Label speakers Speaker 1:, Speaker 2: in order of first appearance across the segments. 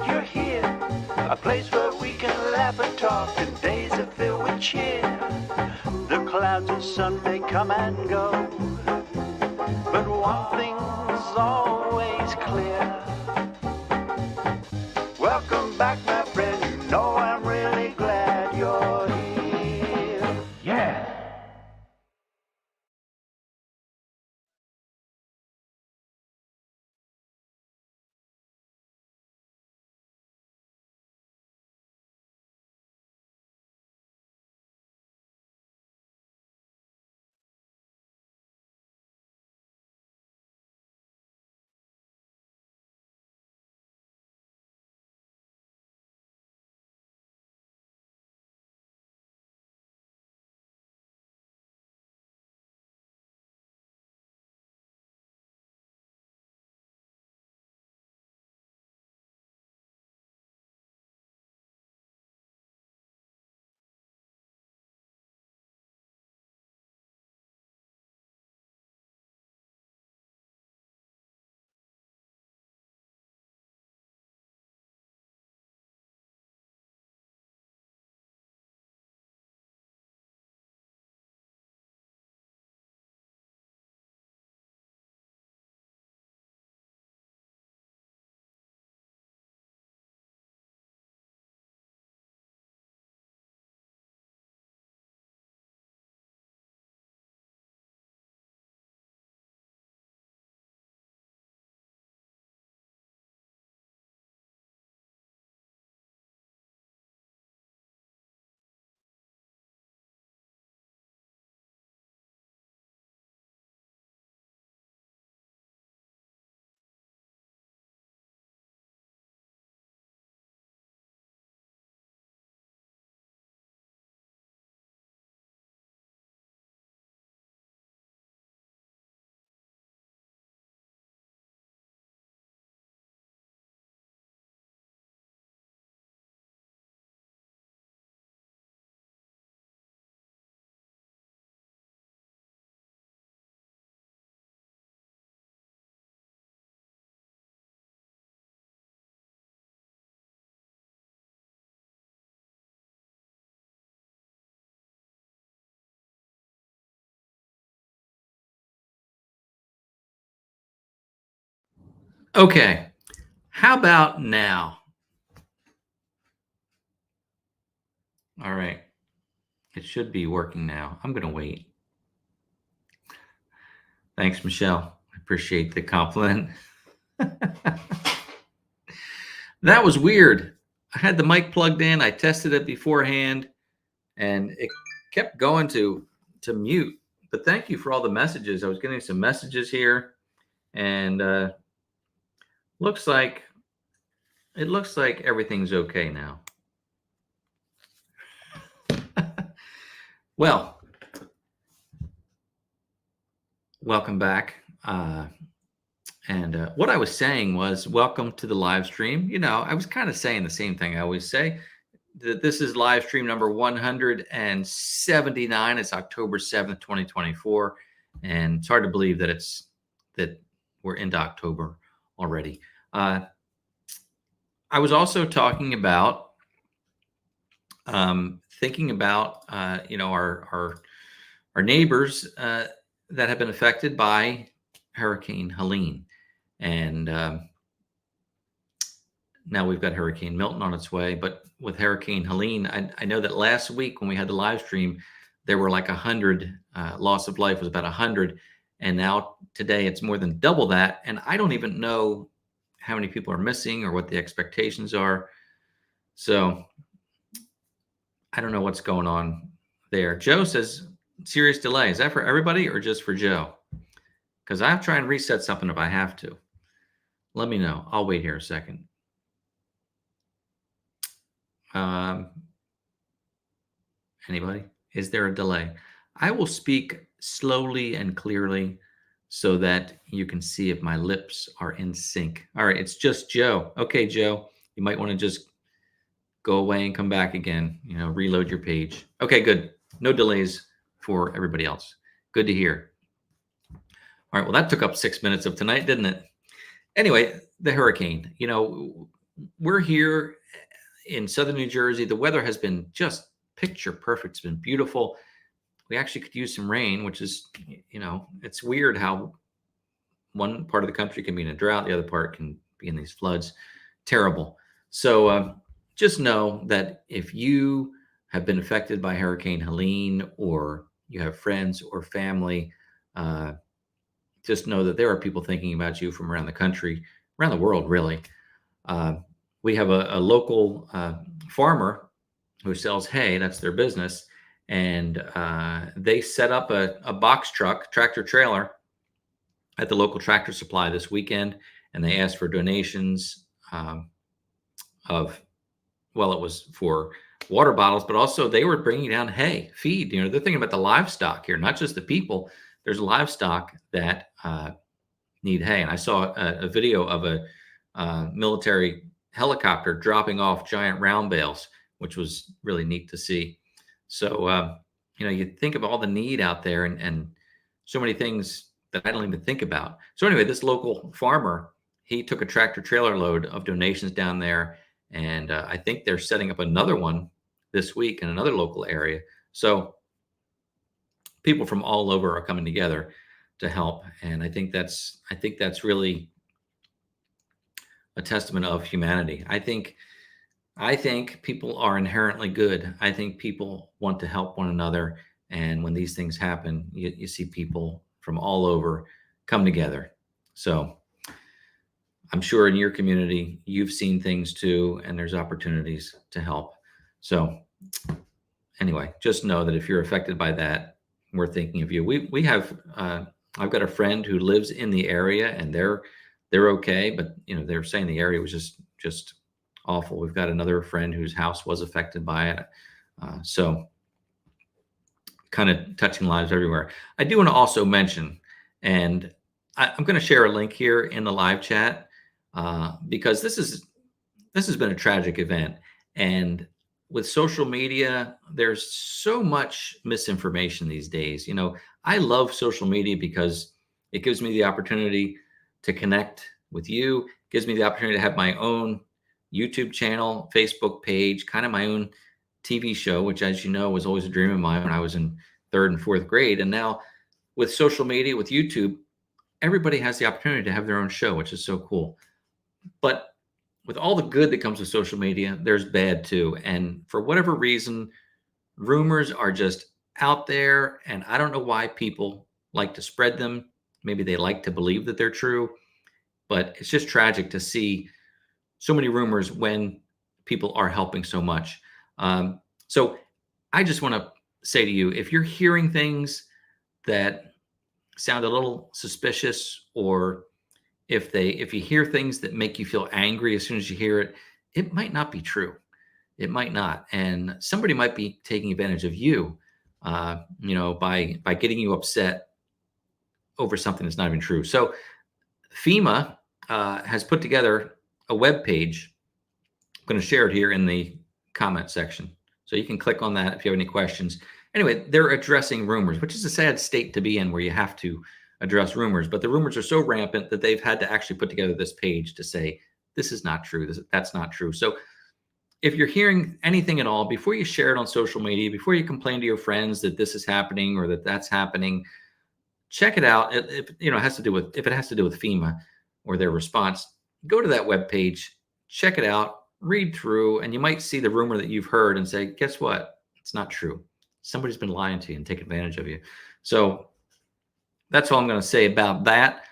Speaker 1: you're here. A place where we can laugh and talk and days are filled with cheer. The clouds and sun may come and go, but one thing's always clear. Welcome back, my friend. You know I'm really glad you're here. Yeah.
Speaker 2: Okay, how about now? All right, it should be working now. I'm going to wait. Thanks, Michelle. I appreciate the compliment. That was weird. I had the mic plugged in. I tested it beforehand, and it kept going to mute. But thank you for all the messages. I was getting some messages here, and looks like everything's okay now. Well, welcome back. And what I was saying was, welcome to the live stream. You know, I was kind of saying the same thing I always say, that this is live stream number 179. It's October 7th, 2024. And it's hard to believe that we're into October already. I was also talking about, thinking about, our neighbors that have been affected by Hurricane Helene. And now we've got Hurricane Milton on its way. But with Hurricane Helene, I know that last week when we had the live stream, there were like 100. Loss of life was about 100. And now today it's more than double that. And I don't even know how many people are missing or what the expectations are. So I don't know what's going on there. Joe says, serious delay. Is that for everybody or just for Joe? Because I'll try and reset something if I have to. Let me know. I'll wait here a second. Anybody? Is there a delay? I will speak slowly and clearly so that you can see if my lips are in sync. All right, it's just Joe. Okay, Joe, you might want to just go away and come back again. You know, reload your page. Okay, good. No delays for everybody else. Good to hear. All right, well, that took up 6 minutes of tonight, didn't it? Anyway, the hurricane. You know, we're here in southern New Jersey. The weather has been just picture perfect. It's been beautiful. We actually could use some rain, which is, it's weird how one part of the country can be in a drought, the other part can be in these floods. Terrible. So just know that if you have been affected by Hurricane Helene, or you have friends or family, just know that there are people thinking about you from around the country, around the world, really. We have a local farmer who sells hay. That's their business. And they set up a box truck, tractor trailer, at the local Tractor Supply this weekend. And they asked for donations it was for water bottles, but also they were bringing down hay, feed. They're thinking about the livestock here, not just the people. There's livestock that need hay. And I saw a video of a military helicopter dropping off giant round bales, which was really neat to see. So, you think of all the need out there, and so many things that I don't even think about. So anyway, this local farmer, he took a tractor trailer load of donations down there. And I think they're setting up another one this week in another local area. So people from all over are coming together to help. And I think that's really a testament of humanity. I think people are inherently good. I think people want to help one another. And when these things happen, you see people from all over come together. So I'm sure in your community, you've seen things too, and there's opportunities to help. So anyway, just know that if you're affected by that, we're thinking of you. We have, I've got a friend who lives in the area, and they're okay, but they're saying the area was just awful. We've got another friend whose house was affected by it. So kind of touching lives everywhere. I do want to also mention, and I'm going to share a link here in the live chat, because this has been a tragic event. And with social media, there's so much misinformation these days. I love social media because it gives me the opportunity to connect with you, gives me the opportunity to have my own YouTube channel, Facebook page, kind of my own TV show, which, as you know, was always a dream of mine when I was in 3rd and 4th grade. And now with social media, with YouTube, everybody has the opportunity to have their own show, which is so cool. But with all the good that comes with social media, there's bad too. And for whatever reason, rumors are just out there. And I don't know why people like to spread them. Maybe they like to believe that they're true. But it's just tragic to see so many rumors when people are helping so much. So I just want to say to you, if you're hearing things that sound a little suspicious, or if you hear things that make you feel angry as soon as you hear it, it might not be true. It might not. And somebody might be taking advantage of you, by getting you upset over something that's not even true. So FEMA has put together a web page. I'm going to share it here in the comment section. So you can click on that if you have any questions. Anyway, they're addressing rumors, which is a sad state to be in, where you have to address rumors. But the rumors are so rampant that they've had to actually put together this page to say, this is not true. That's not true. So if you're hearing anything at all, before you share it on social media, before you complain to your friends that this is happening or that that's happening, check it out. If it has to do with FEMA or their response, go to that web page, check it out, read through, and you might see the rumor that you've heard and say, guess what? It's not true. Somebody's been lying to you and taking advantage of you. So that's all I'm going to say about that.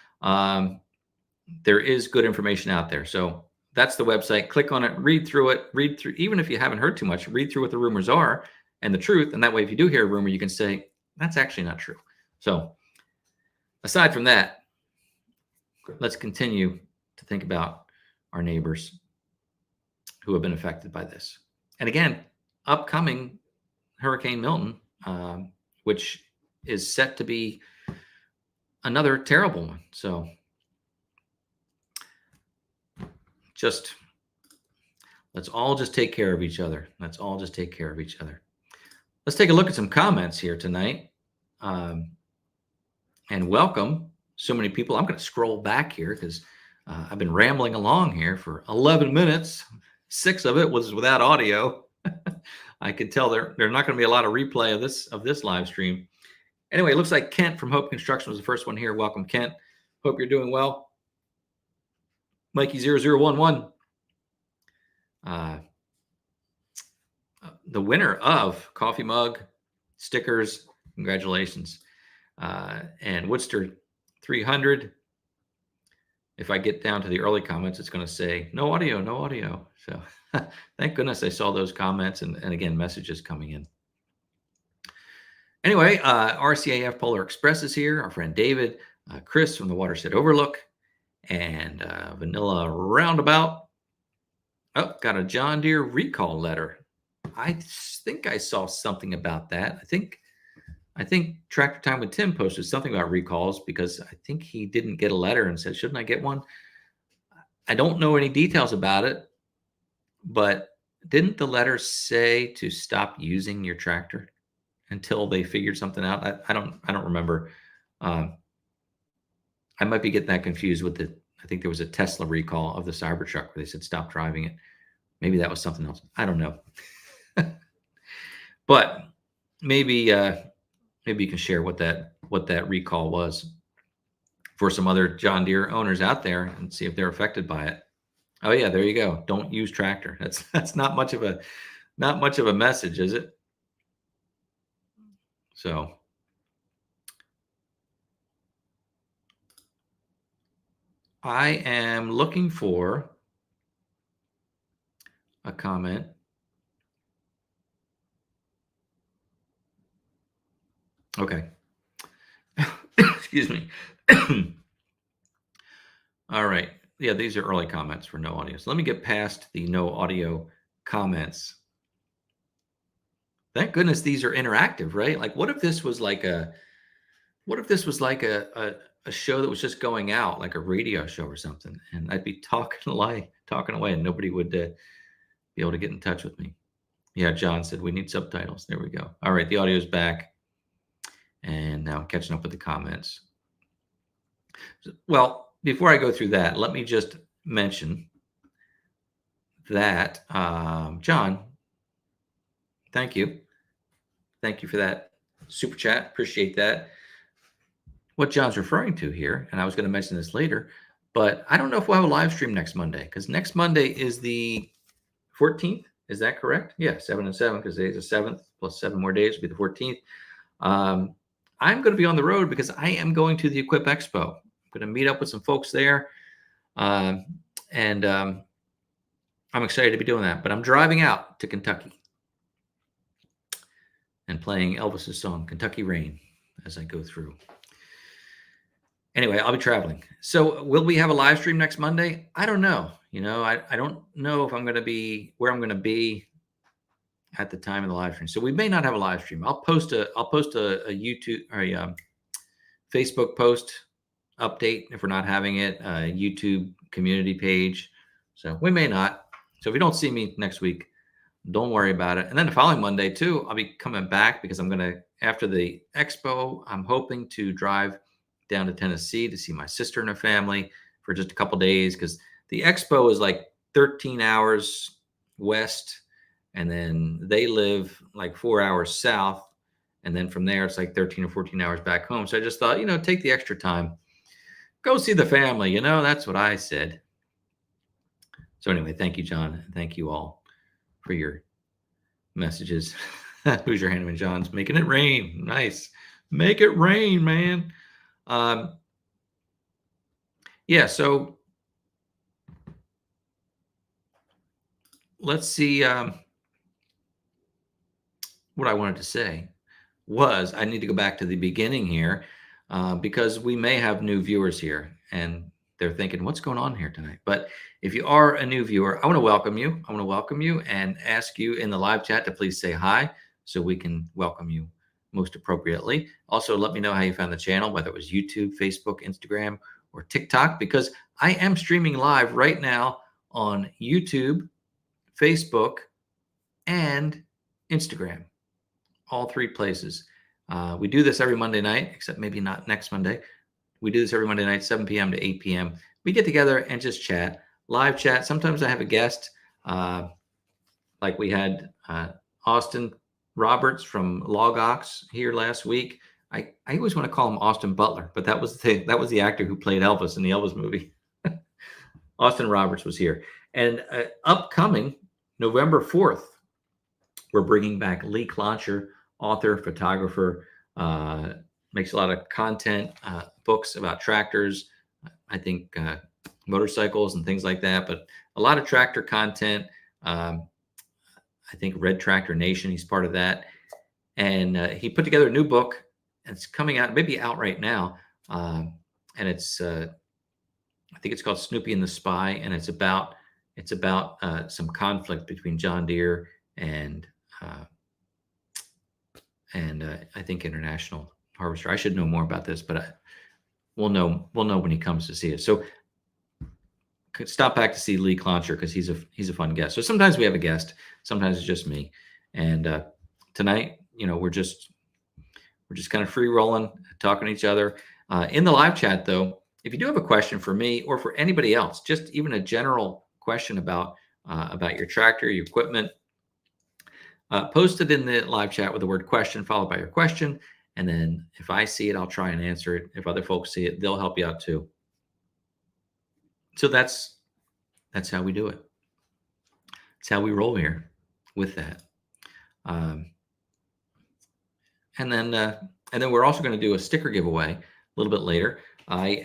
Speaker 2: There is good information out there. So that's the website. Click on it, read through, even if you haven't heard too much, read through what the rumors are and the truth. And that way, if you do hear a rumor, you can say, that's actually not true. So aside from that, let's continue to think about our neighbors who have been affected by this. And again, upcoming Hurricane Milton, which is set to be another terrible one. So let's all just take care of each other. Let's take a look at some comments here tonight. And welcome so many people. I'm going to scroll back here because I've been rambling along here for 11 minutes. 6 of it was without audio. I could tell there's not going to be a lot of replay of this live stream. Anyway, it looks like Kent from Hope Construction was the first one here. Welcome, Kent. Hope you're doing well. Mikey0011. The winner of coffee mug, stickers, congratulations. And Woodster 300. If I get down to the early comments, it's going to say no audio, no audio. So thank goodness I saw those comments and again, messages coming in. Anyway, RCAF Polar Express is here. Our friend David, Chris from the Watershed Overlook, and Vanilla Roundabout. Oh, got a John Deere recall letter. I think I saw something about that. I think Tractor Time with Tim posted something about recalls because I think he didn't get a letter and said, shouldn't I get one? I don't know any details about it, but didn't the letter say to stop using your tractor until they figured something out? I don't remember. I might be getting that confused with I think there was a Tesla recall of the Cybertruck where they said stop driving it. Maybe that was something else. I don't know. But maybe you can share what that recall was for some other John Deere owners out there and see if they're affected by it. Oh yeah, there you go. Don't use tractor. That's not much of a message, is it? So I am looking for a comment. Okay. Excuse me. All right. Yeah, these are early comments for no audio. So let me get past the no audio comments. Thank goodness these are interactive, right? Like, what if this was like a show that was just going out, like a radio show or something, and I'd be talking away, and nobody would be able to get in touch with me. Yeah, John said we need subtitles. There we go. All right, the audio's back, and now I'm catching up with the comments. Well, before I go through that, let me just mention that John, thank you for that super chat. Appreciate that. What John's referring to here, and I was going to mention this later, but I don't know if we'll have a live stream next Monday, because next Monday is the 14th. Is that correct? Yeah, 7 and 7, because today's the 7th, plus 7 more days will be the 14th. I'm going to be on the road because I am going to the Equip Expo. I'm going to meet up with some folks there, and I'm excited to be doing that. But I'm driving out to Kentucky and playing Elvis's song, Kentucky Rain, as I go through. Anyway, I'll be traveling. So will we have a live stream next Monday? I don't know. I don't know if I'm going to be where I'm going to be at the time of the live stream. So we may not have a live stream. I'll post a YouTube or a Facebook post update if we're not having it, a YouTube community page. So we may not. So if you don't see me next week, don't worry about it. And then the following Monday too, I'll be coming back because I'm going to, after the expo, I'm hoping to drive down to Tennessee to see my sister and her family for just a couple days, because the expo is like 13 hours west, and then they live like 4 hours south, and then from there it's like 13 or 14 hours back home. So I just thought, take the extra time, go see the family. That's what I said. So anyway, thank you, John. Thank you all for your messages. Who's your handyman? John's making it rain. Nice. Make it rain, man. Yeah, so let's see. What I wanted to say was I need to go back to the beginning here, because we may have new viewers here and they're thinking, what's going on here tonight? But if you are a new viewer, I want to welcome you. I want to welcome you and ask you in the live chat to please say hi so we can welcome you most appropriately. Also, let me know how you found the channel, whether it was YouTube, Facebook, Instagram, or TikTok, because I am streaming live right now on YouTube, Facebook, and Instagram, all 3 places. We do this every Monday night, except maybe not next Monday. We do this every Monday night, 7 p.m. to 8 p.m. we get together and just chat, live chat. Sometimes I have a guest, like we had Austin Roberts from Logox here last week. I always want to call him Austin Butler, but that was the actor who played Elvis in the Elvis movie. Austin Roberts was here. And upcoming November 4th, we're bringing back Lee Cloncher, author, photographer, makes a lot of content, books about tractors, I think motorcycles and things like that, but a lot of tractor content. I think Red Tractor Nation, he's part of that. And he put together a new book. It's coming out, maybe out right now. And it's, I think it's called Snoopy and the Spy. And it's about some conflict between John Deere and I think International Harvester. I should know more about this, but we'll know when he comes to see it. So stop back to see Lee Cloncher because he's a fun guest. So sometimes we have a guest, sometimes it's just me. And tonight, we're just kind of free rolling, talking to each other. In the live chat, though, if you do have a question for me or for anybody else, just even a general question about your tractor, your equipment, post it in the live chat with the word question followed by your question. And then if I see it, I'll try and answer it. If other folks see it, they'll help you out too. So that's how we do it. It's how we roll here with that. And then we're also going to do a sticker giveaway a little bit later. I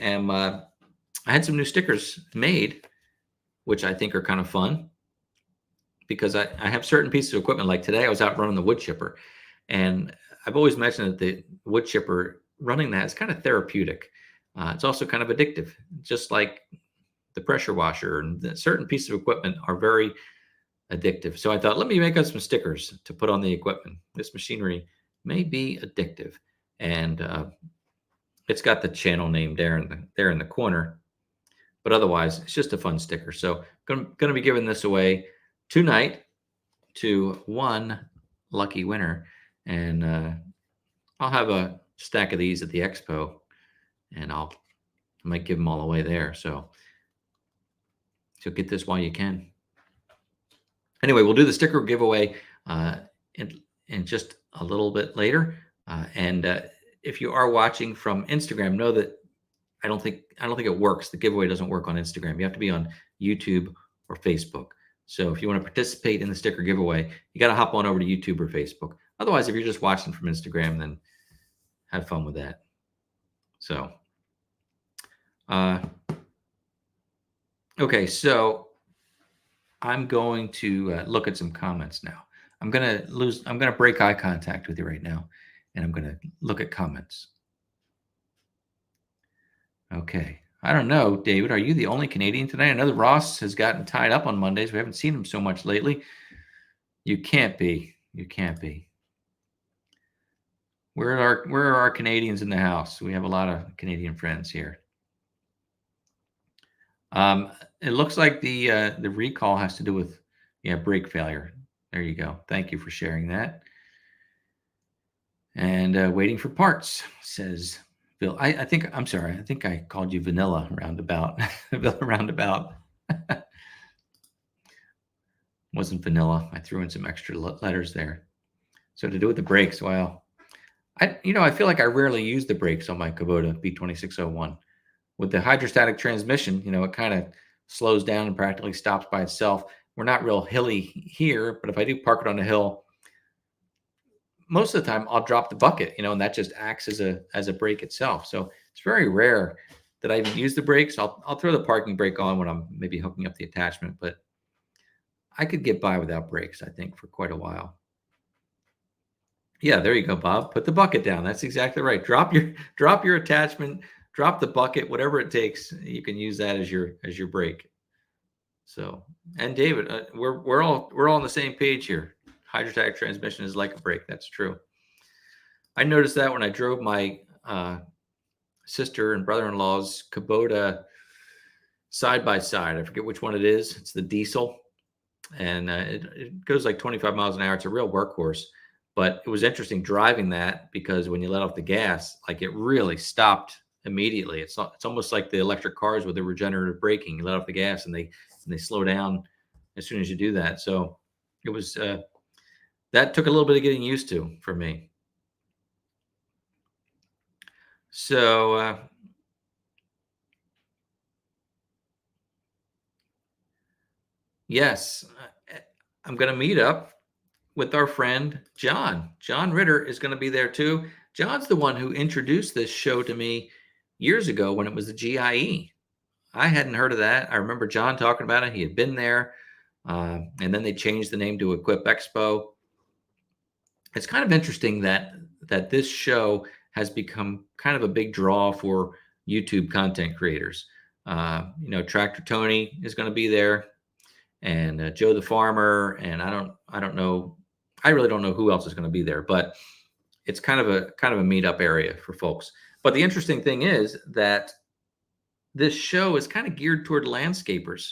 Speaker 2: had some new stickers made, which I think are kind of fun because I have certain pieces of equipment. Like today, I was out running the wood chipper, and I've always mentioned that the wood chipper, running that is kind of therapeutic. It's also kind of addictive, just like the pressure washer, and certain pieces of equipment are very addictive. So I thought, let me make up some stickers to put on the equipment. This machinery may be addictive, and it's got the channel name there in the corner, but otherwise it's just a fun sticker. So going to be giving this away tonight to one lucky winner, and I'll have a stack of these at the Expo, and I might give them all away there. So get this while you can. Anyway, we'll do the sticker giveaway in just a little bit later. And if you are watching from Instagram, know that I don't think it works. The giveaway doesn't work on Instagram. You have to be on YouTube or Facebook. So if you want to participate in the sticker giveaway, you got to hop on over to YouTube or Facebook. Otherwise, if you're just watching from Instagram, then have fun with that. So, okay, so I'm going to look at some comments now. I'm going to break eye contact with you right now, and I'm going to look at comments. Okay. I don't know, David, are you the only Canadian tonight? I know that Ross has gotten tied up on Mondays. We haven't seen him so much lately. You can't be. You can't be. Where are our Canadians in the house? We have a lot of Canadian friends here. It looks like the recall has to do with brake failure. There you go. Thank you for sharing that. And waiting for parts, says Bill. I think I called you Vanilla Roundabout. Vanilla Roundabout. Wasn't vanilla. I threw in some extra letters there. So to do with the brakes, well, I feel like I rarely use the brakes on my Kubota B2601. With the hydrostatic transmission, it kind of slows down and practically stops by itself. We're not real hilly here, but if I do park it on a hill, most of the time I'll drop the bucket, and that just acts as a brake itself. So it's very rare that I even use the brakes. I'll throw the parking brake on when I'm maybe hooking up the attachment, but I could get by without brakes, I think, for quite a while. Yeah, there you go, Bob. Put the bucket down. That's exactly right. Drop your attachment, drop the bucket, whatever it takes. You can use that as your brake. So, and David, we're all on the same page here. Hydrostatic transmission is like a brake. That's true. I noticed that when I drove my sister and brother-in-law's Kubota side by side. I forget which one it is. It's the diesel, and it goes like 25 miles an hour. It's a real workhorse. But it was interesting driving that because when you let off the gas, like it really stopped immediately. It's almost like the electric cars with the regenerative braking. You let off the gas and they slow down as soon as you do that. So it was that took a little bit of getting used to for me. So yes, I'm going to meet up with our friend John. John Ritter is going to be there too. John's the one who introduced this show to me years ago when it was the GIE. I hadn't heard of that. I remember John talking about it. He had been there, and then they changed the name to Equip Expo. It's kind of interesting that this show has become kind of a big draw for YouTube content creators. Tractor Tony is going to be there, and Joe the Farmer, and I don't know, I really don't know who else is going to be there, but it's kind of a meetup area for folks. But the interesting thing is that this show is kind of geared toward landscapers,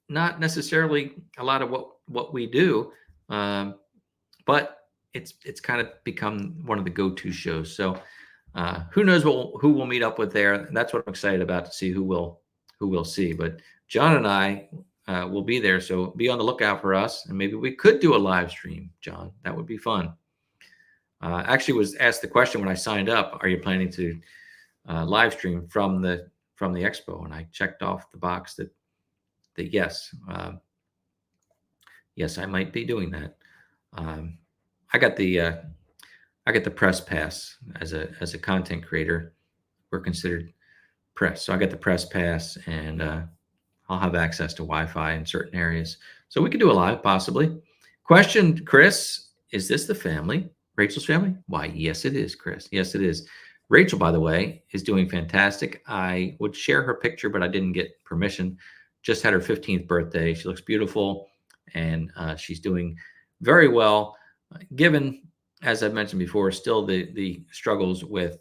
Speaker 2: not necessarily a lot of what we do, but it's kind of become one of the go-to shows. So who knows who we'll meet up with there? That's what I'm excited about, to see who we'll see. But John and I will be there, so be on the lookout for us, and maybe we could do a live stream, John. That would be fun. Actually, was asked the question when I signed up: are you planning to live stream from the expo? And I checked off the box that yes, yes, I might be doing that. I got the press pass as a content creator. We're considered press, so I got the press pass, and I'll have access to Wi-Fi in certain areas, so we could do a live possibly. Question, Chris: is this the family? Rachel's family? Why, yes, it is, Chris. Yes, it is. Rachel, by the way, is doing fantastic. I would share her picture, but I didn't get permission. Just had her 15th birthday. She looks beautiful, and she's doing very well, given, as I've mentioned before, still the struggles with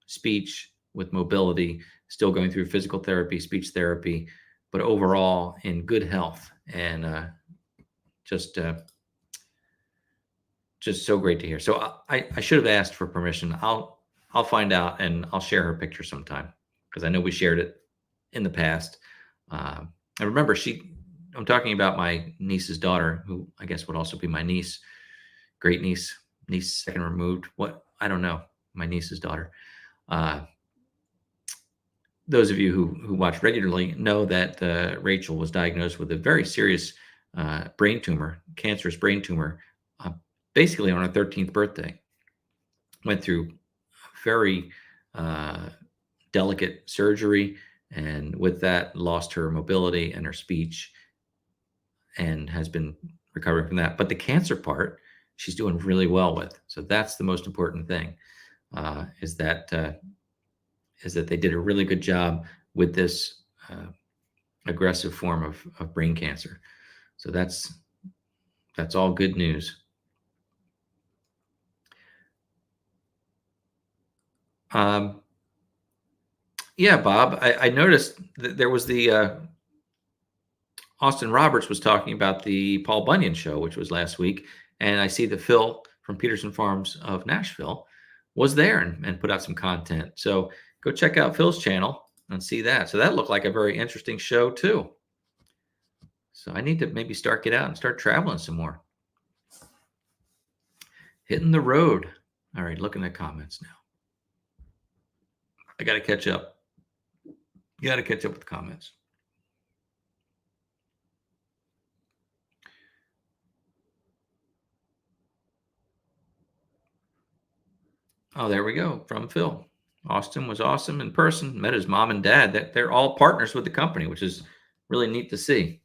Speaker 2: speech, with mobility, still going through physical therapy, speech therapy, but overall in good health, and just so great to hear. So I should have asked for permission. I'll find out, and I'll share her picture sometime, because I know we shared it in the past. I remember I'm talking about my niece's daughter, who I guess would also be my niece, great niece second removed. What, I don't know, my niece's daughter. Those of you who watch regularly know that Rachel was diagnosed with a very serious brain tumor, cancerous brain tumor, basically on her 13th birthday. Went through very delicate surgery, and with that lost her mobility and her speech, and has been recovering from that. But the cancer part, she's doing really well with. So that's the most important thing, is that they did a really good job with this aggressive form of brain cancer. So that's all good news. Yeah, Bob, I noticed that there was the Austin Roberts was talking about the Paul Bunyan show, which was last week. And I see that Phil from Peterson Farms of Nashville was there and put out some content. So go check out Phil's channel and see that. So that looked like a very interesting show too. So I need to maybe get out and start traveling some more. Hitting the road. All right, looking at comments now. I got to catch up. You got to catch up with the comments. Oh, there we go. From Phil. Austin was awesome in person. Met his mom and dad. They're all partners with the company, which is really neat to see.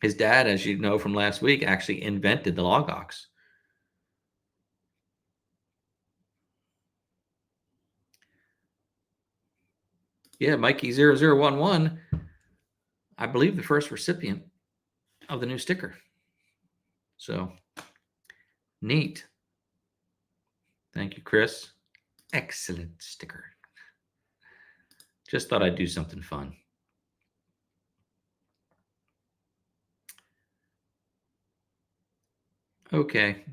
Speaker 2: His dad, as you know from last week, actually invented the log ox. Yeah, Mikey0011, I believe the first recipient of the new sticker. So neat. Thank you, Chris. Excellent sticker. Just thought I'd do something fun. Okay.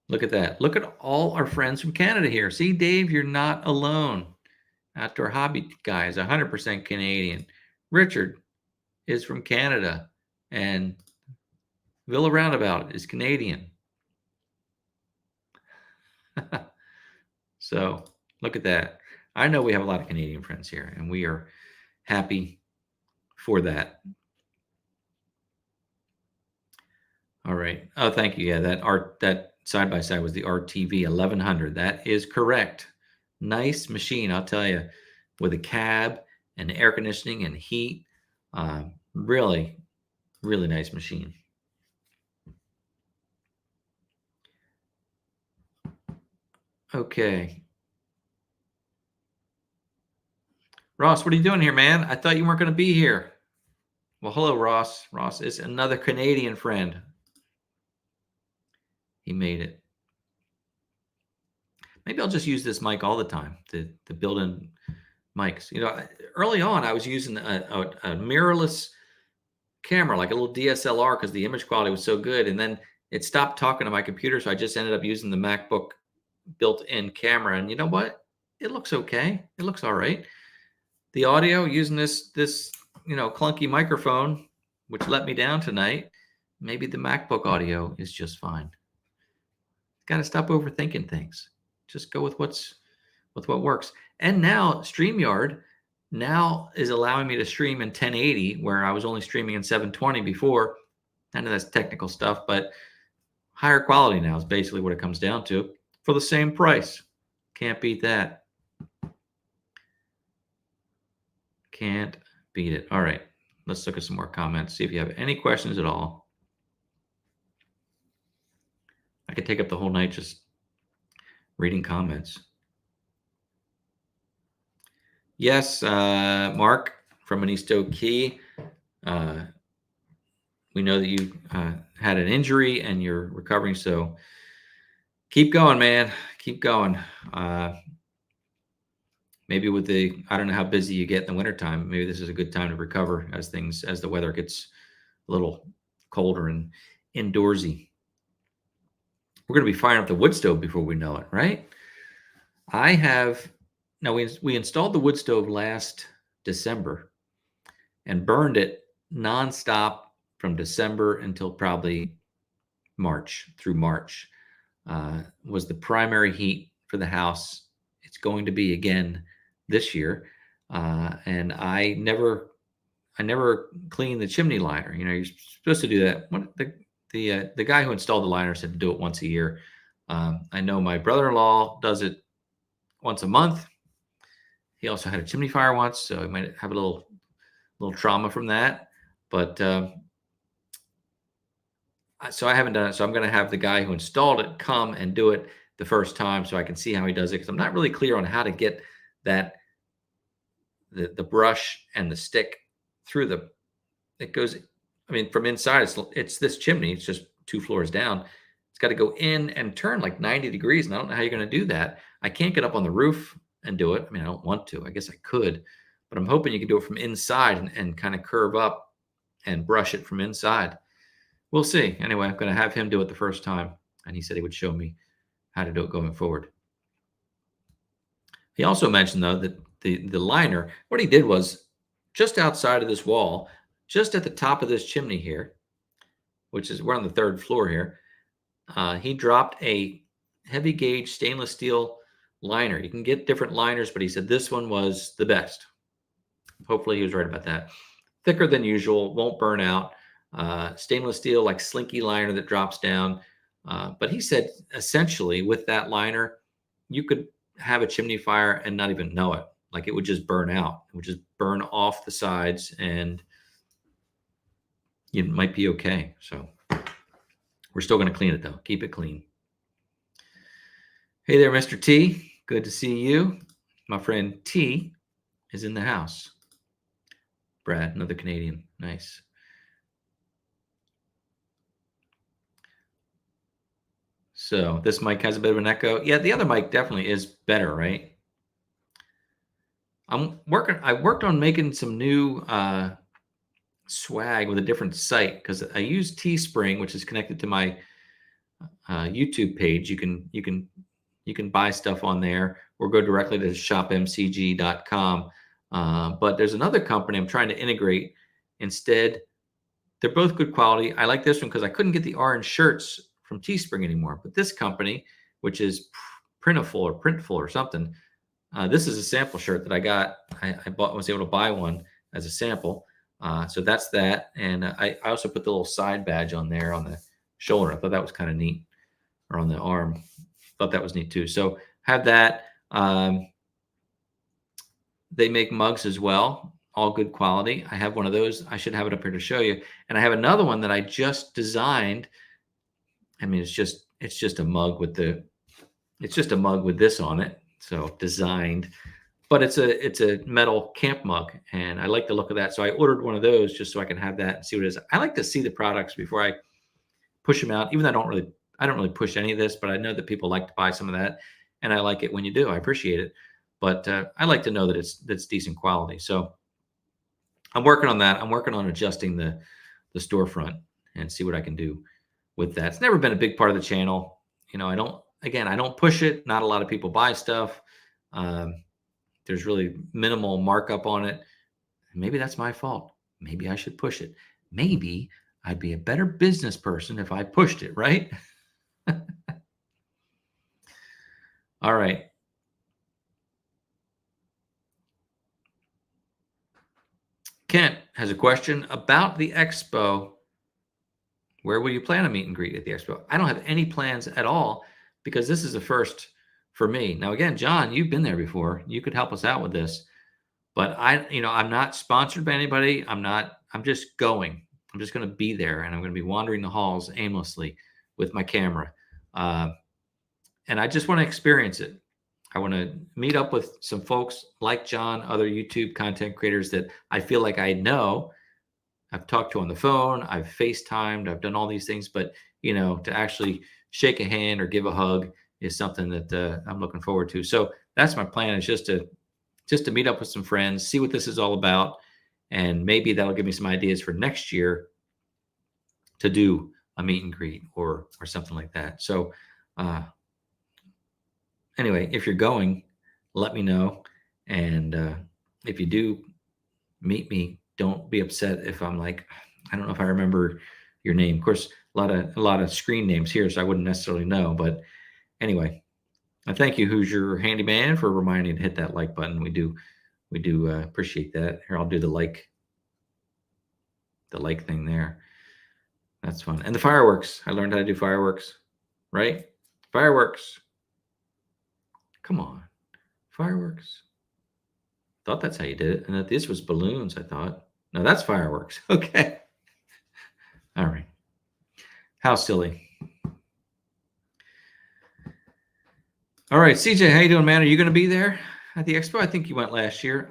Speaker 2: Look at that. Look at all our friends from Canada here. See, Dave, you're not alone. Outdoor Hobby Guy is 100% Canadian. Richard is from Canada. And Villa Roundabout is Canadian. So look at that. I know we have a lot of Canadian friends here, and we are happy for that. All right. Oh, thank you. Yeah, that side by side was the RTV 1100. That is correct. Nice machine, I'll tell you, with a cab and air conditioning and heat. Really, really nice machine. Okay. Ross, what are you doing here, man? I thought you weren't going to be here. Well, hello, Ross. Ross is another Canadian friend. He made it. Maybe I'll just use this mic all the time, the built-in mics. You know, early on, I was using a mirrorless camera, like a little DSLR, because the image quality was so good. And then it stopped talking to my computer, so I just ended up using the MacBook built-in camera. And you know what? It looks okay. It looks all right. The audio using this clunky microphone, which let me down tonight. Maybe the MacBook audio is just fine. Got to stop overthinking things. Just go with what works. And now StreamYard now is allowing me to stream in 1080, where I was only streaming in 720 before. I know that's technical stuff, but higher quality now is basically what it comes down to for the same price. Can't beat that. Can't beat it. All right, let's look at some more comments, see if you have any questions at all. I could take up the whole night just reading comments. Yes, Mark from Manisto Key. We know that you had an injury and you're recovering, so keep going, man. Keep going. Maybe with I don't know how busy you get in the wintertime. Maybe this is a good time to recover as the weather gets a little colder and indoorsy. We're going to be firing up the wood stove before we know it, right? We installed the wood stove last December and burned it nonstop from December until probably March. Was the primary heat for the house. It's going to be again this year. And I never cleaned the chimney liner. You know, you're supposed to do that. The guy who installed the liner said to do it once a year. I know my brother-in-law does it once a month. He also had a chimney fire once, so he might have a little trauma from that. But so I haven't done it. So I'm going to have the guy who installed it come and do it the first time, so I can see how he does it. Because I'm not really clear on how to get the brush and the stick through it goes. I mean, from inside, it's this chimney. It's just 2 floors down. It's got to go in and turn like 90 degrees. And I don't know how you're going to do that. I can't get up on the roof and do it. I mean, I don't want to. I guess I could. But I'm hoping you can do it from inside and kind of curve up and brush it from inside. We'll see. Anyway, I'm going to have him do it the first time. And he said he would show me how to do it going forward. He also mentioned, though, that the liner, what he did was just outside of this wall, just at the top of this chimney here, which is, we're on the 3rd floor here, he dropped a heavy gauge stainless steel liner. You can get different liners, but he said this one was the best. Hopefully he was right about that. Thicker than usual, won't burn out. Stainless steel, like slinky liner that drops down. But he said essentially with that liner, you could have a chimney fire and not even know it. Like it would just burn out. It would just burn off the sides and you might be okay. So we're still going to clean it though. Keep it clean. Hey there, Mr. T. Good to see you. My friend T is in the house. Brad, another Canadian. Nice. So this mic has a bit of an echo. Yeah, the other mic definitely is better, right? I worked on making some new swag with a different site because I use Teespring, which is connected to my YouTube page. You can buy stuff on there or go directly to shopmcg.com. But there's another company I'm trying to integrate instead. They're both good quality. I like this one because I couldn't get the orange shirts from Teespring anymore. But this company, which is Printful or something, this is a sample shirt that I got. I was able to buy one as a sample. So that's that. And I also put the little side badge on there on the shoulder. I thought that was kind of neat, or on the arm. Thought that was neat too. So have that. They make mugs as well, all good quality. I have one of those. I should have it up here to show you. And I have another one that I just designed. I mean, it's just a mug with this on it. So designed, but it's a metal camp mug, and I like the look of that. So I ordered one of those just so I can have that and see what it is. I like to see the products before I push them out, even though I don't really push any of this, but I know that people like to buy some of that, and I like it when you do. I appreciate it, but I like to know that it's decent quality. So I'm working on that. I'm working on adjusting the storefront and see what I can do with that. It's never been a big part of the channel. I don't push it. Not a lot of people buy stuff. There's really minimal markup on it. Maybe that's my fault. Maybe I should push it. Maybe I'd be a better business person if I pushed it, right? All right. Kent has a question about the Expo. Where will you plan a meet and greet at the Expo? I don't have any plans at all because this is the first for me. Now, again, John, you've been there before. You could help us out with this. But I'm not sponsored by anybody. I'm just going. I'm just going to be there, and I'm going to be wandering the halls aimlessly with my camera. And I just want to experience it. I want to meet up with some folks like John, other YouTube content creators that I feel like I know. I've talked to on the phone. I've FaceTimed. I've done all these things. But, to actually shake a hand or give a hug is something that I'm looking forward to. So that's my plan, is just to meet up with some friends, see what this is all about. And maybe that'll give me some ideas for next year to do a meet and greet or something like that. So anyway, if you're going, let me know. And if you do meet me, don't be upset if I'm like, I don't know if I remember your name. Of course, a lot of screen names here, so I wouldn't necessarily know. But anyway, I thank you, Who's Your Handyman, for reminding me to hit that like button. We do appreciate that. Here, I'll do the like thing there. That's fun. And the fireworks. I learned how to do fireworks, right? Fireworks. Come on. Fireworks. Thought that's how you did it. And that this was balloons, I thought. No, that's fireworks. Okay. All right. How silly. All right, CJ, how you doing, man? Are you going to be there at the Expo? I think you went last year.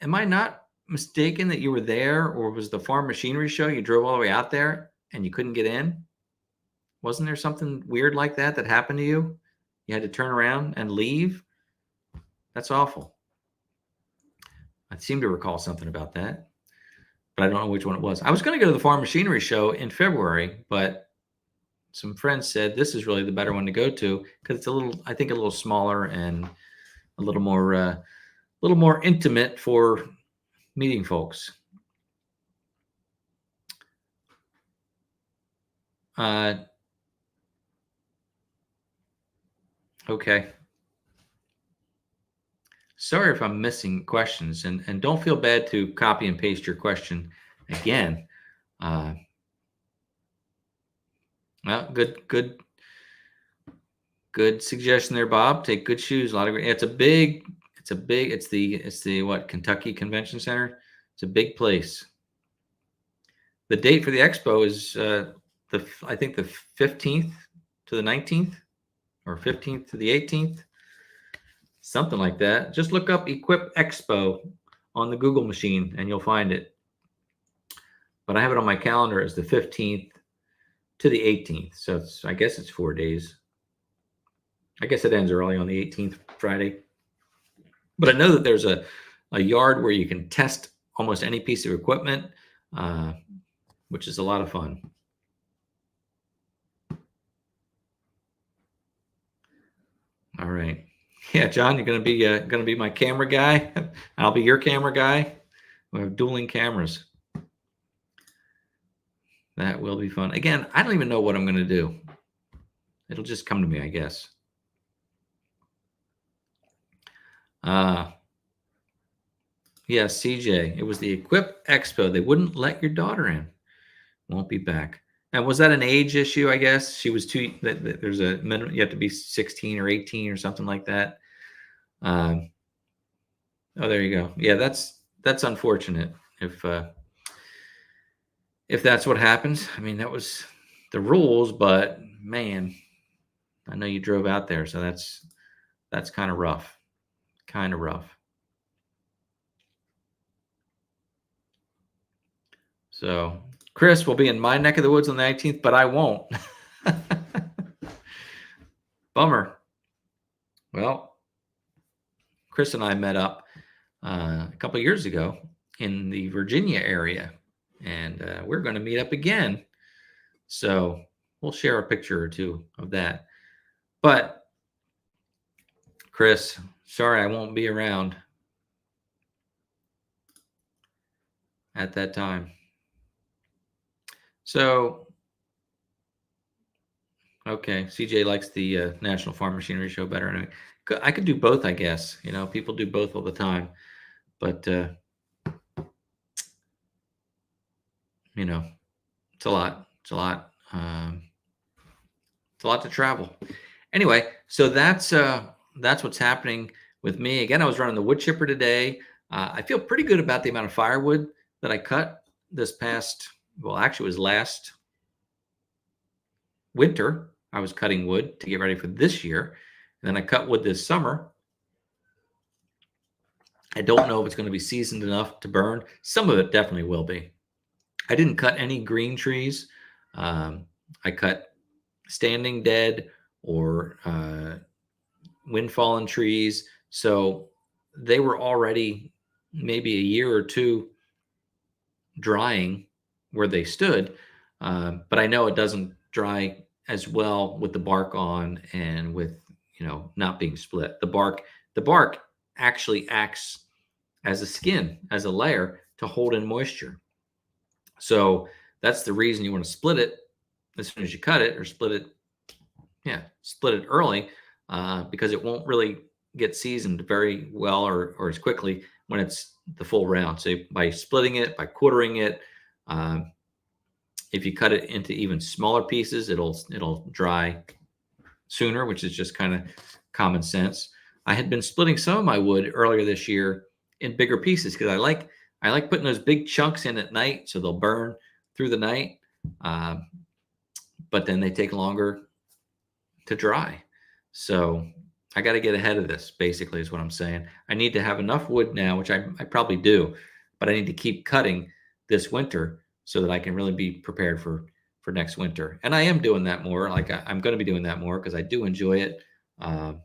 Speaker 2: Am I not mistaken that you were there, or was the farm machinery show? You drove all the way out there and you couldn't get in? Wasn't there something weird like that happened to you? You had to turn around and leave? That's awful. I seem to recall something about that, but I don't know which one it was. I was going to go to the farm machinery show in February, but some friends said this is really the better one to go to because it's a little smaller and a little more intimate for meeting folks. Okay. Sorry if I'm missing questions, and don't feel bad to copy and paste your question again. Well, good suggestion there, Bob. Take good shoes. It's the what, Kentucky Convention Center. It's a big place. The date for the Expo is I think the 15th to the 19th, or 15th to the 18th, something like that. Just look up Equip Expo on the Google machine and you'll find it. But I have it on my calendar as the 15th to the 18th. So I guess it's 4 days. I guess it ends early on the 18th, Friday. But I know that there's a yard where you can test almost any piece of equipment, which is a lot of fun. All right. Yeah, John, you're gonna be my camera guy. I'll be your camera guy. We have dueling cameras. That will be fun. Again, I don't even know what I'm gonna do. It'll just come to me, I guess. Yeah, CJ. It was the Equip Expo. They wouldn't let your daughter in. Won't be back. And was that an age issue? I guess she was too. There's a minimum. You have to be 16 or 18 or something like that. Oh, there you go. Yeah, that's unfortunate. If that's what happens, I mean that was the rules, but man, I know you drove out there, so that's kind of rough. Kind of rough. So Chris will be in my neck of the woods on the 19th, but I won't. Bummer. Well, Chris and I met up a couple of years ago in the Virginia area, and we're going to meet up again. So we'll share a picture or two of that. But Chris, sorry I won't be around at that time. So, okay, CJ likes the National Farm Machinery Show better. Anyway, I could do both, I guess. You know, people do both all the time, but you know, it's a lot. It's a lot. It's a lot to travel. Anyway, so that's what's happening with me. Again, I was running the wood chipper today. I feel pretty good about the amount of firewood that I cut this past. Well, actually, it was last winter. I was cutting wood to get ready for this year, and then I cut wood this summer. I don't know if it's going to be seasoned enough to burn. Some of it definitely will be. I didn't cut any green trees. I cut standing dead or wind fallen trees. So they were already maybe a year or two drying where they stood. But I know it doesn't dry as well with the bark on and with, not being split. The bark actually acts as a skin, as a layer to hold in moisture. So that's the reason you want to split it as soon as you cut it, or split it early, because it won't really get seasoned very well or as quickly when it's the full round. So by splitting it, by quartering it, if you cut it into even smaller pieces, it'll dry sooner, which is just kind of common sense. I had been splitting some of my wood earlier this year in bigger pieces because I like putting those big chunks in at night so they'll burn through the night. But then they take longer to dry. So I got to get ahead of this, basically, is what I'm saying. I need to have enough wood now, which I probably do, but I need to keep cutting this winter so that I can really be prepared for next winter. And I am doing that more. Like I'm going to be doing that more because I do enjoy it. And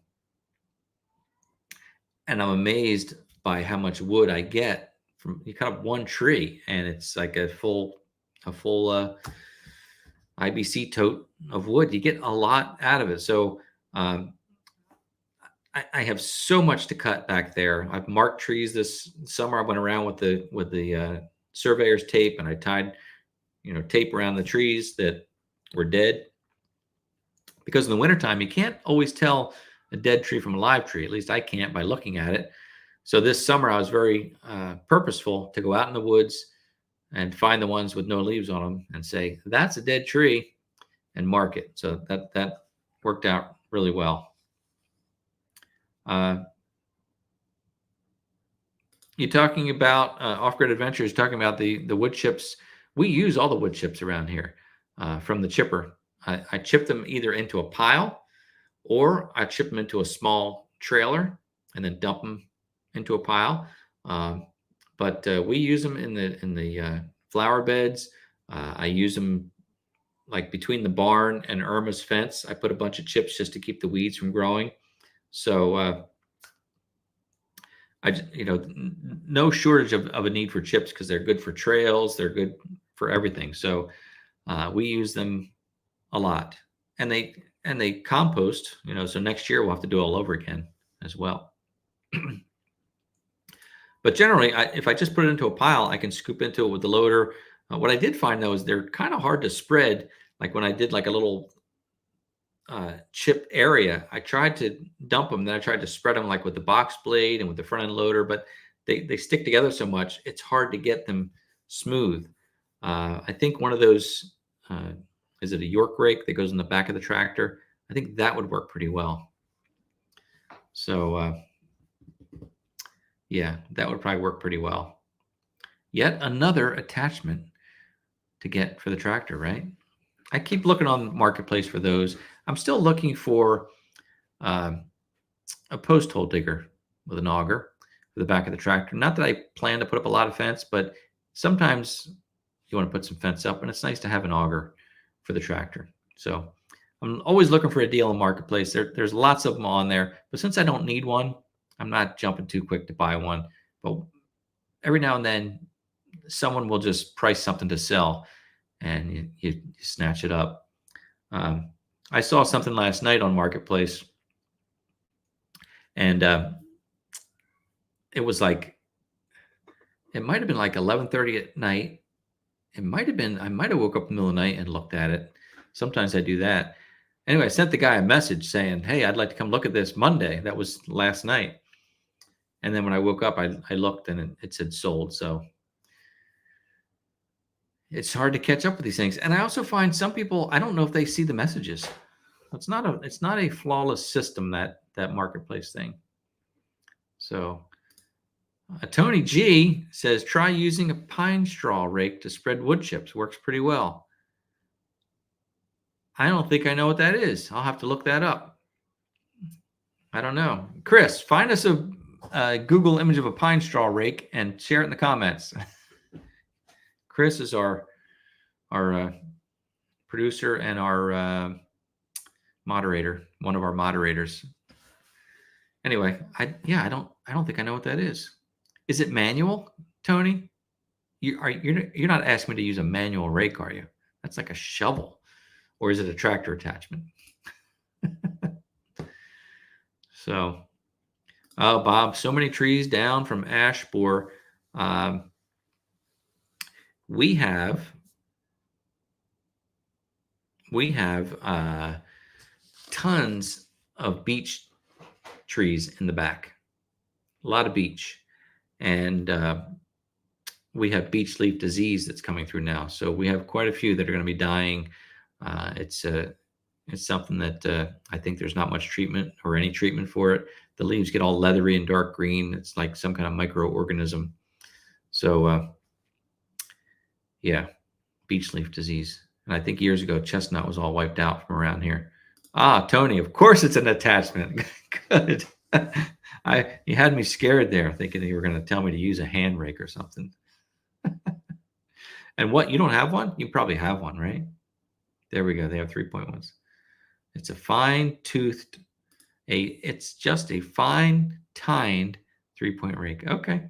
Speaker 2: I'm amazed by how much wood I get from you cut up one tree, and it's like a full IBC tote of wood. You get a lot out of it. So I have so much to cut back there. I've marked trees this summer. I went around with the surveyor's tape, and I tied tape around the trees that were dead, because in the wintertime you can't always tell a dead tree from a live tree. At least I can't by looking at it. So this summer I was very purposeful to go out in the woods and find the ones with no leaves on them and say, that's a dead tree, and mark it. So that worked out really well. You're talking about Off-Grid Adventures, talking about the wood chips. We use all the wood chips around here from the chipper. I chip them either into a pile, or I chip them into a small trailer and then dump them into a pile. But we use them in the flower beds. I use them like between the barn and Irma's fence. I put a bunch of chips just to keep the weeds from growing. So no shortage of a need for chips, because they're good for trails. They're good for everything. So we use them a lot, and and they compost, you know, so next year we'll have to do it all over again as well. But generally, if I just put it into a pile, I can scoop into it with the loader. What I did find, though, is they're kind of hard to spread. Like when I did like a little chip area, I tried to dump them. Then I tried to spread them like with the box blade and with the front end loader, but they stick together so much, it's hard to get them smooth. I think one of those, is it a York rake that goes in the back of the tractor? I think that would work pretty well. So, yeah, that would probably work pretty well. Yet another attachment to get for the tractor, right? I keep looking on Marketplace for those. I'm still looking for a post hole digger with an auger for the back of the tractor. Not that I plan to put up a lot of fence, but sometimes you want to put some fence up, and it's nice to have an auger for the tractor. So I'm always looking for a deal in Marketplace. There's lots of them on there, but since I don't need one, I'm not jumping too quick to buy one. But every now and then, someone will just price something to sell, and you snatch it up. I saw something last night on Marketplace, and it was like, it might have been like 11:30 at night. It might have been, I might have woke up in the middle of the night and looked at it. Sometimes I do that. Anyway, I sent the guy a message saying, hey, I'd like to come look at this Monday. That was last night. And then when I woke up, I looked and it said sold. So it's hard to catch up with these things. And I also find some people, I don't know if they see the messages. It's not a flawless system, that Marketplace thing. So Tony G says, try using a pine straw rake to spread wood chips. Works pretty well. I don't think I know what that is. I'll have to look that up. I don't know. Chris, find us a Google image of a pine straw rake and share it in the comments. Chris is our producer and our moderator, one of our moderators. Anyway, I don't think I know what that is. Is it manual, Tony? You're not asking me to use a manual rake, are you? That's like a shovel. Or is it a tractor attachment? So, oh, Bob, so many trees down from ash borer. We have tons of beech trees in the back, a lot of beech, and we have beech leaf disease that's coming through now. So we have quite a few that are going to be dying. It's something that I think there's not much treatment or any treatment for it. The leaves get all leathery and dark green. It's like some kind of microorganism. So yeah, beech leaf disease. And I think years ago, chestnut was all wiped out from around here. Ah, Tony, of course it's an attachment. Good. You had me scared there, thinking you were going to tell me to use a hand rake or something. And what, you don't have one? You probably have one, right? There we go. They have 3.1s. It's a fine-toothed, it's just a fine-tined 3-point rake. Okay.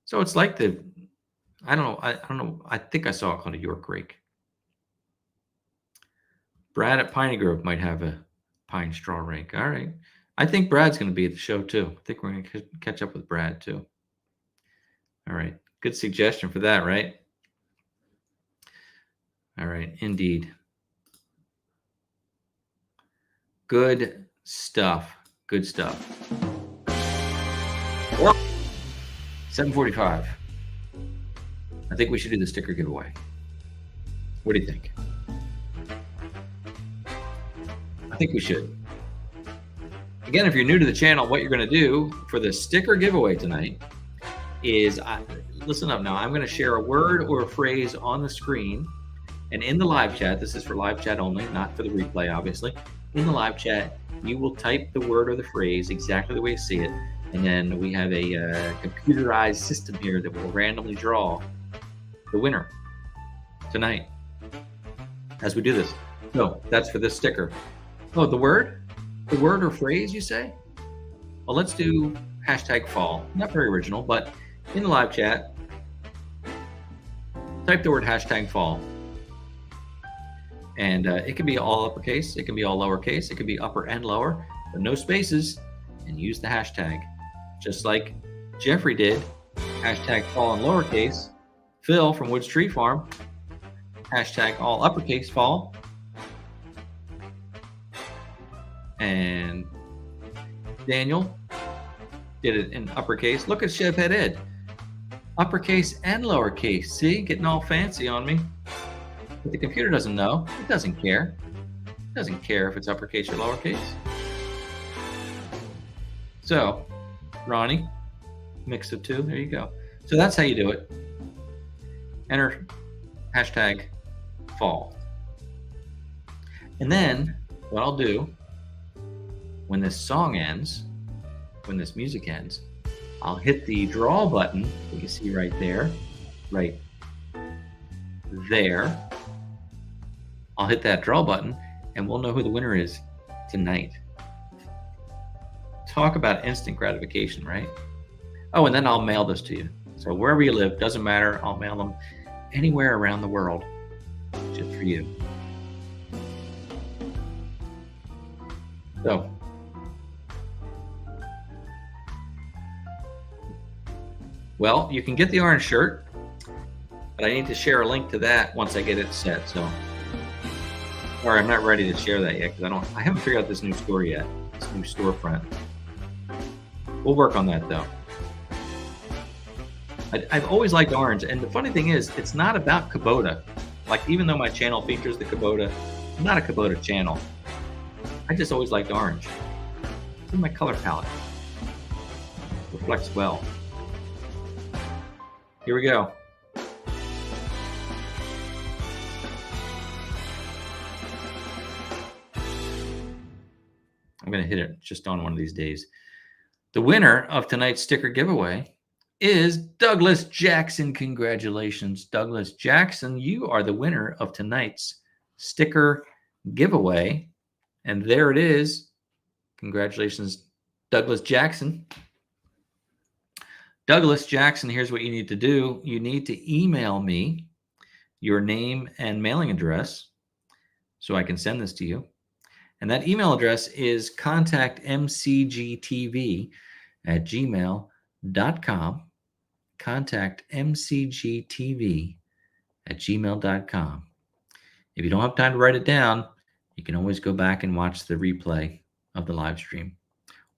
Speaker 2: So it's like I don't know. I think I saw it called a York rake. Brad at Piney Grove might have a pine straw rake. All right. I think Brad's going to be at the show too. I think we're going to catch up with Brad too. All right. Good suggestion for that, right? All right. Indeed. Good stuff. Good stuff. 7:45. I think we should do the sticker giveaway. What do you think? I think we should. Again, if you're new to the channel, what you're going to do for the sticker giveaway tonight is, listen up now, I'm going to share a word or a phrase on the screen, and in the live chat, this is for live chat only, not for the replay, obviously. In the live chat, you will type the word or the phrase exactly the way you see it, and then we have a computerized system here that will randomly draw the winner tonight as we do this. So that's for this sticker. Oh, the word or phrase, you say? Well, let's do #fall. Not very original, but in the live chat, type the word #fall. And it can be all uppercase, it can be all lowercase, it can be upper and lower, but no spaces, and use the hashtag. Just like Jeffrey did, hashtag fall in lowercase. Phil from Woods Tree Farm, hashtag all uppercase fall. And Daniel did it in uppercase. Look at Chevhead Ed. Uppercase and lowercase. See, getting all fancy on me. But the computer doesn't know. It doesn't care. It doesn't care if it's uppercase or lowercase. So, Ronnie, mix of two. There you go. So that's how you do it. Enter hashtag fall. And then what I'll do when this song ends, when this music ends, I'll hit the draw button that you see right there, right there. I'll hit that draw button and we'll know who the winner is tonight. Talk about instant gratification, right? Oh, and then I'll mail this to you. So wherever you live, doesn't matter, I'll mail them anywhere around the world just for you. So, well, you can get the orange shirt, but I need to share a link to that once I get it set. So, or I'm not ready to share that yet because I haven't figured out this new store yet, this new storefront. We'll work on that though. I've always liked orange, and the funny thing is, it's not about Kubota. Like, even though my channel features the Kubota, I'm not a Kubota channel. I just always liked orange. It's in my color palette. Reflects well. Here we go. I'm going to hit it just on one of these days. The winner of tonight's sticker giveaway is Douglas Jackson. Congratulations, Douglas Jackson. You are the winner of tonight's sticker giveaway. And there it is. Congratulations, Douglas Jackson. Douglas Jackson, here's what you need to do. You need to email me your name and mailing address so I can send this to you. And that email address is contactmcgtv@gmail.com. contactmcgtv@gmail.com. If you don't have time to write it down, you can always go back and watch the replay of the live stream.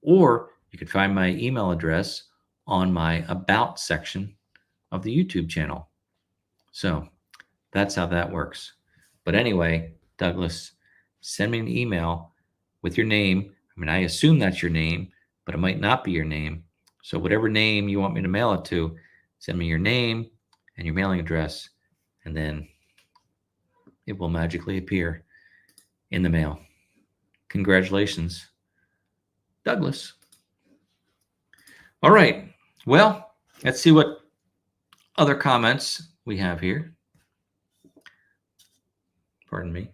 Speaker 2: Or you could find my email address on my About section of the YouTube channel. So that's how that works. But anyway, Douglas, send me an email with your name. I mean, I assume that's your name, but it might not be your name. So whatever name you want me to mail it to, send me your name and your mailing address, and then it will magically appear in the mail. Congratulations, Douglas. All right. Well, let's see what other comments we have here. Pardon me.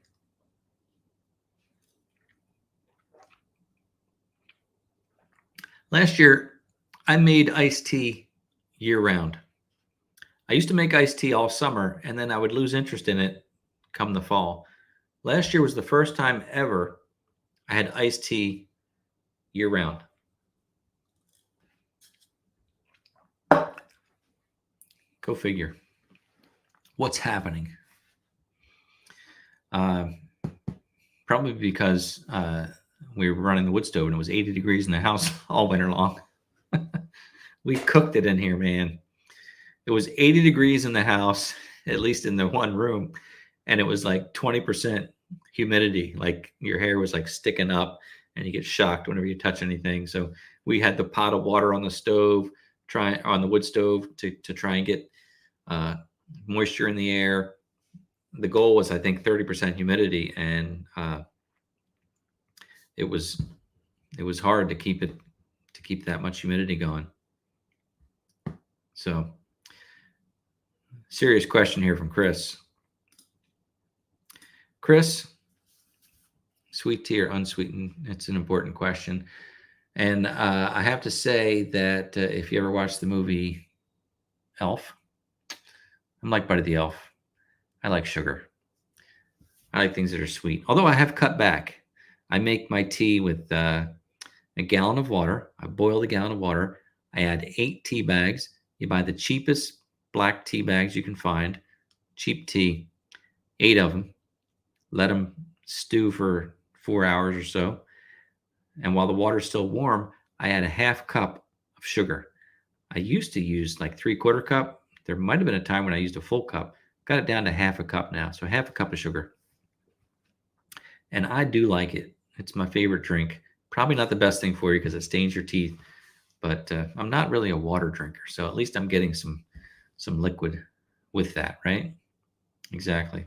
Speaker 2: Last year, I made iced tea year-round. I used to make iced tea all summer, and then I would lose interest in it come the fall. Last year was the first time ever I had iced tea year-round. Go figure. What's happening? Probably because we were running the wood stove and it was 80 degrees in the house all winter long. We cooked it in here, man. It was 80 degrees in the house, at least in the one room, and it was like 20% humidity. Like your hair was like sticking up, and you get shocked whenever you touch anything. So we had the pot of water on the stove, on the wood stove to try and get moisture in the air. The goal was, I think, 30% humidity, and it was hard to keep that much humidity going. So, serious question here from Chris. Chris, sweet tea or unsweetened? It's an important question. And I have to say that if you ever watched the movie Elf, I'm like Buddy the Elf. I like sugar. I like things that are sweet. Although I have cut back. I make my tea with a gallon of water. I boil the gallon of water. I add 8 tea bags. You buy the cheapest black tea bags you can find, cheap tea, 8 of them. Let them stew for 4 hours or so. And while the water's still warm, I add a half cup of sugar. I used to use like 3/4 cup. There might have been a time when I used a full cup. Got it down to half a cup now. So half a cup of sugar. And I do like it. It's my favorite drink. Probably not the best thing for you because it stains your teeth, but I'm not really a water drinker. So at least I'm getting some liquid with that, right? Exactly.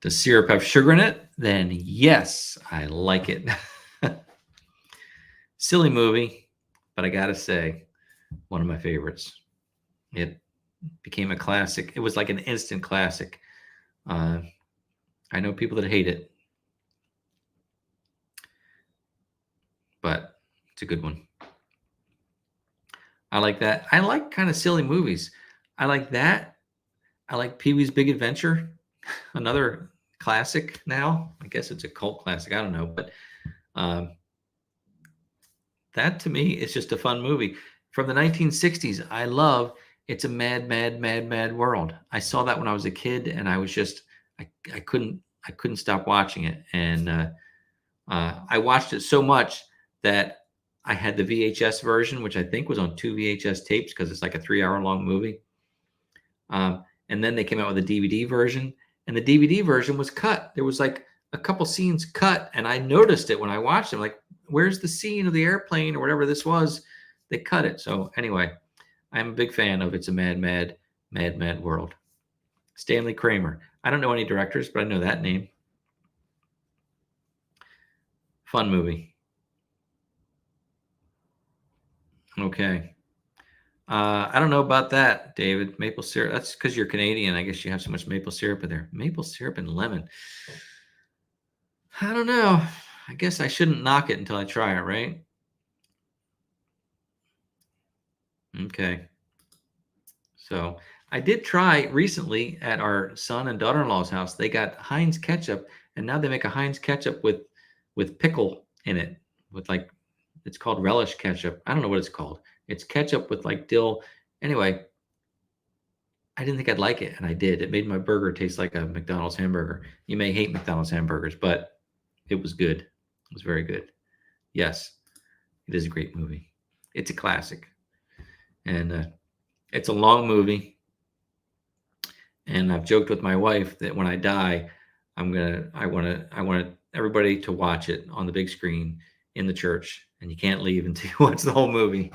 Speaker 2: Does syrup have sugar in it? Then yes, I like it. Silly movie, but I gotta say, one of my favorites. It became a classic. It was like an instant classic. I know people that hate it, but it's a good one. I like that. I like kind of silly movies. I like that. I like Pee-wee's Big Adventure, another classic now. I guess it's a cult classic. I don't know, but that to me is just a fun movie from the 1960s. I love It's a Mad, Mad, Mad, Mad World. I saw that when I was a kid, and I was just I couldn't stop watching it, and I watched it so much that I had the VHS version, which I think was on 2 VHS tapes because it's like a 3-hour long movie. And then they came out with a DVD version, and the DVD version was cut. There was like a couple scenes cut, and I noticed it when I watched them. Like, where's the scene of the airplane or whatever this was? They cut it. So anyway, I'm a big fan of It's a Mad, Mad, Mad, Mad World. Stanley Kramer. I don't know any directors, but I know that name. Fun movie. Okay. I don't know about that, David. Maple syrup. That's because you're Canadian. I guess you have so much maple syrup in there. Maple syrup and lemon. I don't know. I guess I shouldn't knock it until I try it, right? Okay. So I did try recently at our son and daughter-in-law's house. They got Heinz ketchup, and now they make a Heinz ketchup with pickle in it, with like, it's called relish ketchup. I don't know what it's called. It's ketchup with like dill. Anyway, I didn't think I'd like it, and I did. It made my burger taste like a McDonald's hamburger. You may hate McDonald's hamburgers, but it was good. It was very good. Yes, it is a great movie. It's a classic, and it's a long movie. And I've joked with my wife that when I die, I want everybody to watch it on the big screen in the church, and you can't leave until you watch the whole movie.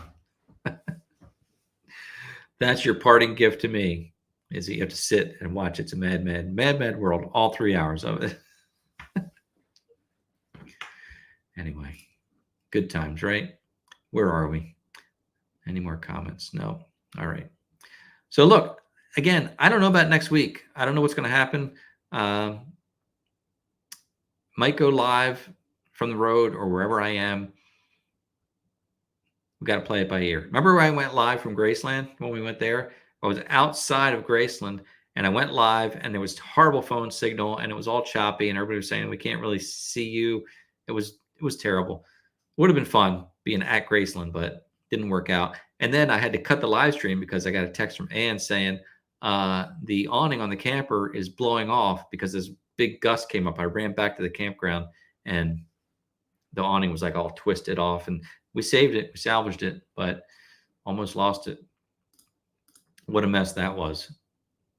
Speaker 2: That's your parting gift to me, is that you have to sit and watch It's a Mad, Mad, Mad, Mad World, all 3 hours of it. Anyway, good times, right? Where are we? Any more comments? No. All right. So look, again, I don't know about next week. I don't know what's going to happen. Might go live from the road or wherever I am. We got to play it by ear. Remember when I went live from Graceland when we went there? I was outside of Graceland, and I went live, and there was horrible phone signal, and it was all choppy, and everybody was saying we can't really see you. It was terrible. Would have been fun being at Graceland, but didn't work out. And then I had to cut the live stream because I got a text from Ann saying the awning on the camper is blowing off because this big gust came up. I ran back to the campground, and the awning was like all twisted off, and we saved it, we salvaged it, but almost lost it. What a mess that was.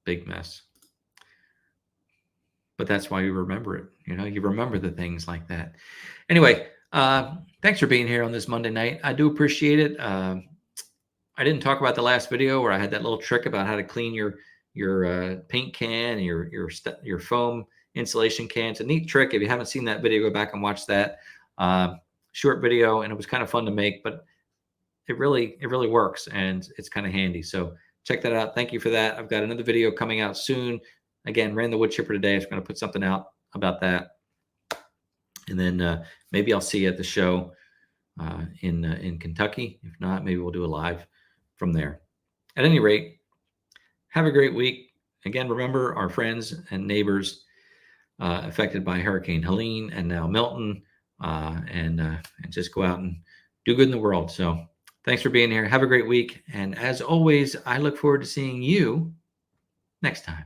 Speaker 2: Big mess. But that's why you remember it. You know, you remember the things like that. Anyway, thanks for being here on this Monday night. I do appreciate it. I didn't talk about the last video where I had that little trick about how to clean your paint can and your foam insulation can. It's a neat trick. If you haven't seen that video, go back and watch that. Short video, and it was kind of fun to make, but it really works, and it's kind of handy. So check that out. Thank you for that. I've got another video coming out soon. Again, ran the wood chipper today. I'm going to put something out about that, and then maybe I'll see you at the show in Kentucky. If not, maybe we'll do a live from there. At any rate, have a great week. again, remember our friends and neighbors affected by Hurricane Helene and now Milton, and just go out and do good in the world. So thanks for being here. Have a great week. And as always, I look forward to seeing you next time.